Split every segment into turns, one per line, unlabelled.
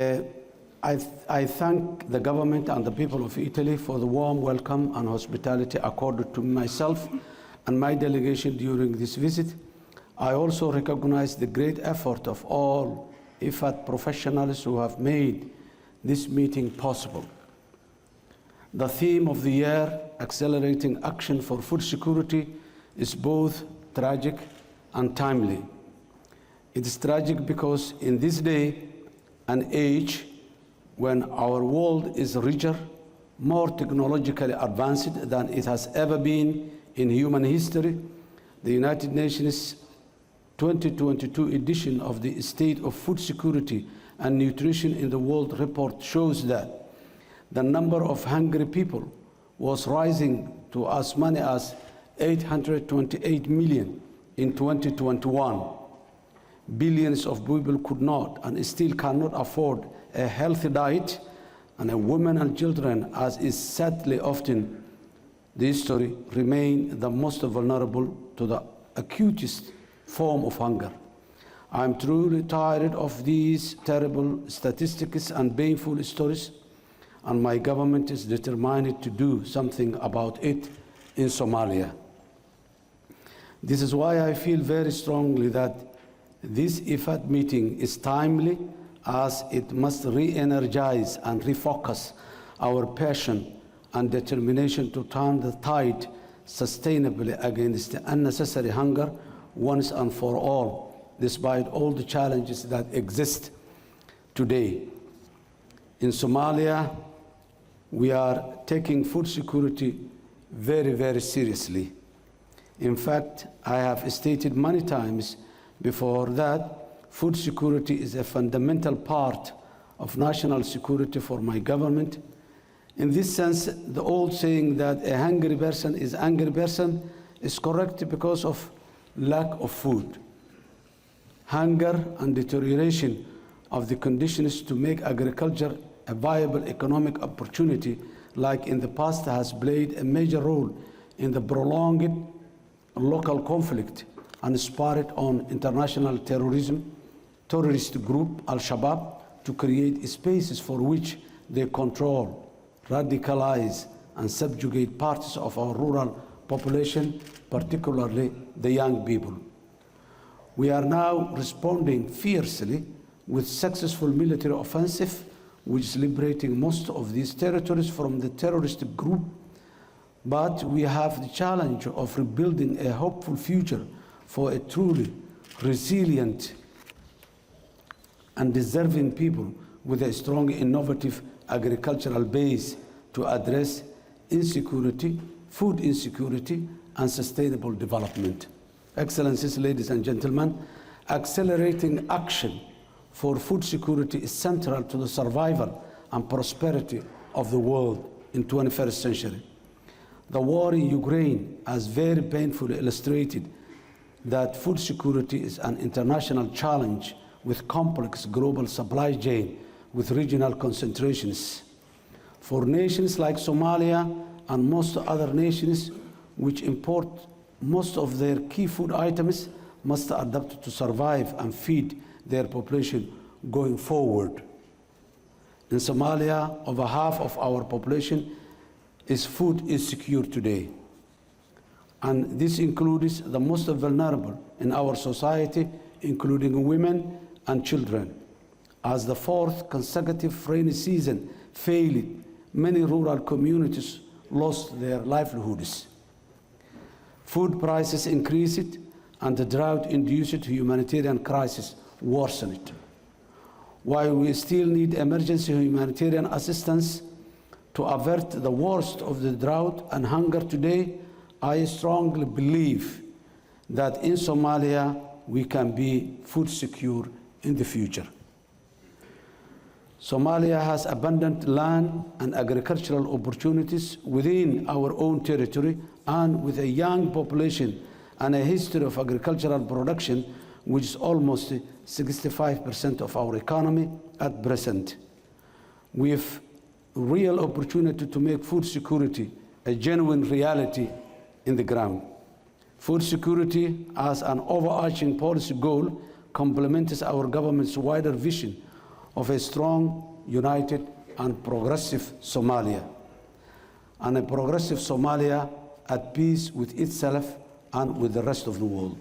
I thank the government and the people of Italy for the warm welcome and hospitality accorded to myself and my delegation during this visit. I also recognize the great effort of all IFAD professionals who have made this meeting possible. The theme of the year, Accelerating Action for Food Security, is both tragic and timely. It is tragic because in this day and age, when our world is richer, more technologically advanced than it has ever been in human history, the United Nations 2022 edition of the State of Food Security and Nutrition in the World report shows that the number of hungry people was rising to as many as 828 million in 2021. Billions of people could not and still cannot afford a healthy diet, and women and children, as is sadly often the history, remain the most vulnerable to the acutest form of hunger. I am truly tired of these terrible statistics and painful stories, and my government is determined to do something about it in Somalia. This is why I feel very strongly that this IFAD meeting is timely, as it must re-energize and refocus our passion and determination to turn the tide sustainably against unnecessary hunger once and for all, despite all the challenges that exist today. In Somalia, we are taking food security very, very seriously. In fact, I have stated many times before that food security is a fundamental part of national security for my government. In this sense, the old saying that a hungry person is an angry person is correct because of lack of food. Hunger and deterioration of the conditions to make agriculture a viable economic opportunity, like in the past, has played a major role in the prolonged local conflict and spurred on international terrorist group Al-Shabaab to create spaces for which they control, radicalize, and subjugate parts of our rural population, particularly the young people. We are now responding fiercely with successful military offensive, which is liberating most of these territories from the terrorist group. But we have the challenge of rebuilding a hopeful future for a truly resilient and deserving people with a strong, innovative agricultural base to address insecurity, food insecurity, and sustainable development. Excellencies, ladies and gentlemen, accelerating action for food security is central to the survival and prosperity of the world in the 21st century. The war in Ukraine has very painfully illustrated that food security is an international challenge with complex global supply chain with regional concentrations. For nations like Somalia and most other nations which import most of their key food items must adapt to survive and feed their population going forward. In Somalia, over half of our population is food insecure today. And this includes the most vulnerable in our society, including women and children. As the fourth consecutive rainy season failed, many rural communities lost their livelihoods. Food prices increased, and the drought-induced humanitarian crisis worsened. While we still need emergency humanitarian assistance to avert the worst of the drought and hunger today, I strongly believe that in Somalia we can be food secure in the future. Somalia has abundant land and agricultural opportunities within our own territory, and with a young population and a history of agricultural production, which is almost 65% of our economy at present. We have real opportunity to make food security a genuine reality in the ground. Food security as an overarching policy goal complements our government's wider vision of a strong, united, and progressive Somalia, and a progressive Somalia at peace with itself and with the rest of the world.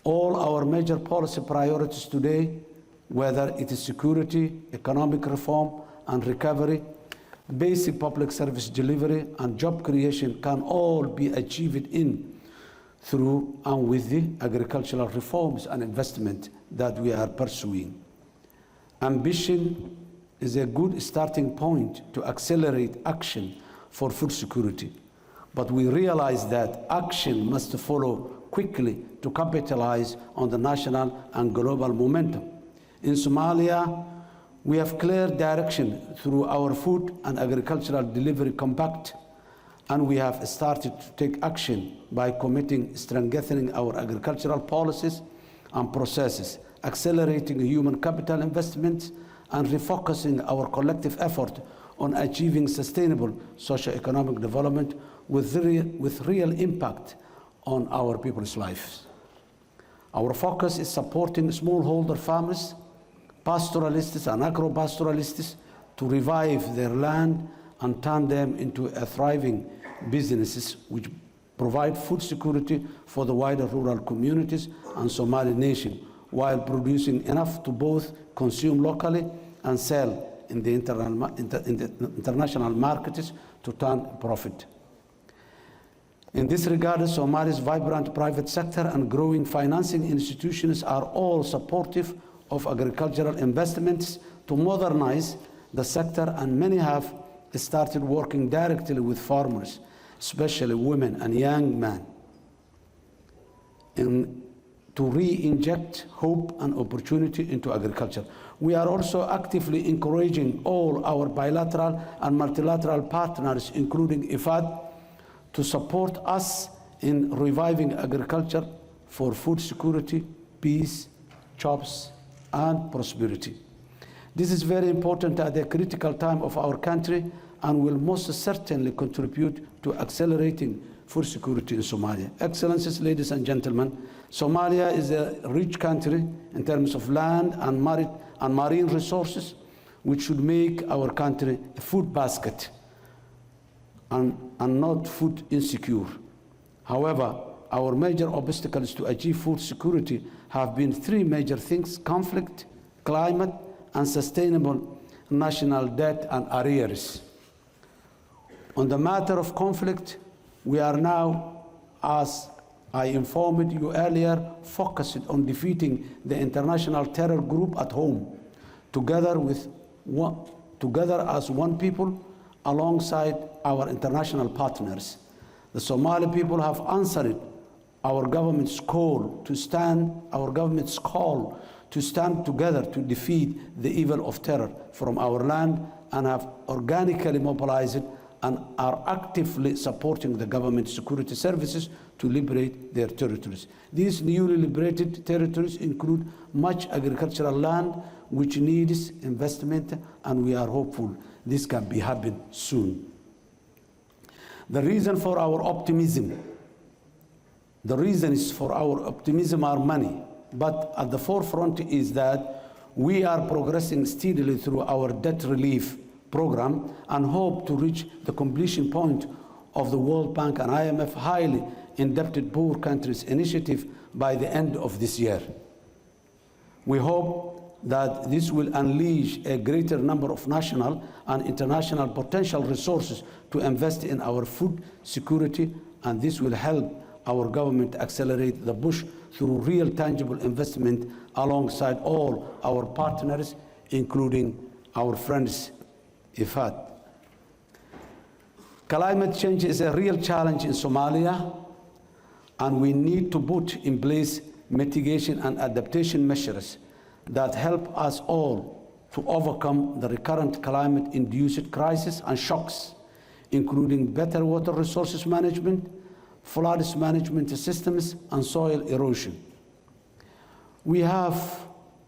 All our major policy priorities today, whether it is security, economic reform and recovery, basic public service delivery, and job creation, can all be achieved through and with the agricultural reforms and investment that we are pursuing. Ambition is a good starting point to accelerate action for food security, but we realize that action must follow quickly to capitalize on the national and global momentum. In Somalia, we have clear direction through our Food and Agricultural Delivery Compact, and we have started to take action by committing strengthening our agricultural policies and processes, accelerating human capital investments, and refocusing our collective effort on achieving sustainable socio-economic development with real impact on our people's lives. Our focus is supporting smallholder farmers, pastoralists and agro-pastoralists to revive their land and turn them into a thriving businesses which provide food security for the wider rural communities and Somali nation, while producing enough to both consume locally and sell in the international markets to turn profit. In this regard, Somalia's vibrant private sector and growing financing institutions are all supportive of agricultural investments to modernize the sector, and many have started working directly with farmers, especially women and young men, to re-inject hope and opportunity into agriculture. We are also actively encouraging all our bilateral and multilateral partners, including IFAD, to support us in reviving agriculture for food security, peace, jobs, and prosperity. This is very important at a critical time of our country and will most certainly contribute to accelerating food security in Somalia. Excellencies, ladies and gentlemen, Somalia is a rich country in terms of land and marine resources, which should make our country a food basket and not food insecure. However, our major obstacles to achieve food security have been three major things: conflict, climate, and sustainable national debt and arrears. On the matter of conflict, we are now, as I informed you earlier, focused on defeating the international terror group at home, together as one people, alongside our international partners. The Somali people have answered our government's call to stand together to defeat the evil of terror from our land, and have organically mobilized and are actively supporting the government security services to liberate their territories. These newly liberated territories include much agricultural land which needs investment, and we are hopeful this can be happen soon. The reasons for our optimism are many, but at the forefront is that we are progressing steadily through our debt relief program and hope to reach the completion point of the World Bank and IMF highly indebted poor countries initiative by the end of this year. We hope that this will unleash a greater number of national and international potential resources to invest in our food security, and this will help our government accelerate the push through real tangible investment alongside all our partners, including our friends IFAD. Climate change is a real challenge in Somalia, and we need to put in place mitigation and adaptation measures that help us all to overcome the recurrent climate-induced crisis and shocks, including better water resources management, floods management systems, and soil erosion. We have,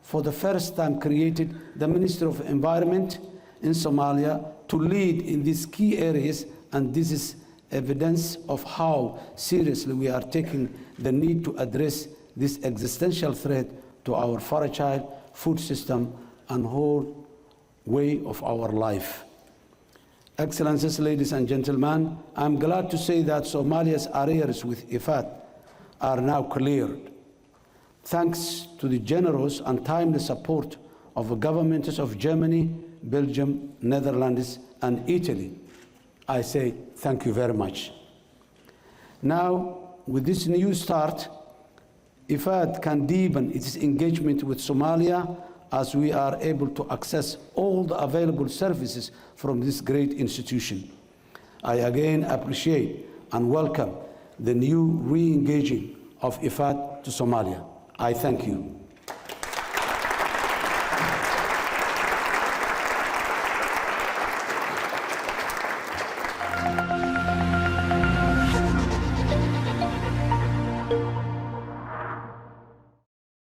for the first time, created the Ministry of Environment in Somalia to lead in these key areas, and this is evidence of how seriously we are taking the need to address this existential threat to our fragile food system and whole way of our life. Excellencies, ladies and gentlemen, I'm glad to say that Somalia's arrears with IFAD are now cleared, thanks to the generous and timely support of the governments of Germany, Belgium, Netherlands, and Italy. I say thank you very much. Now, with this new start, IFAD can deepen its engagement with Somalia as we are able to access all the available services from this great institution. I again appreciate and welcome the new re-engaging of IFAD to Somalia. I thank you.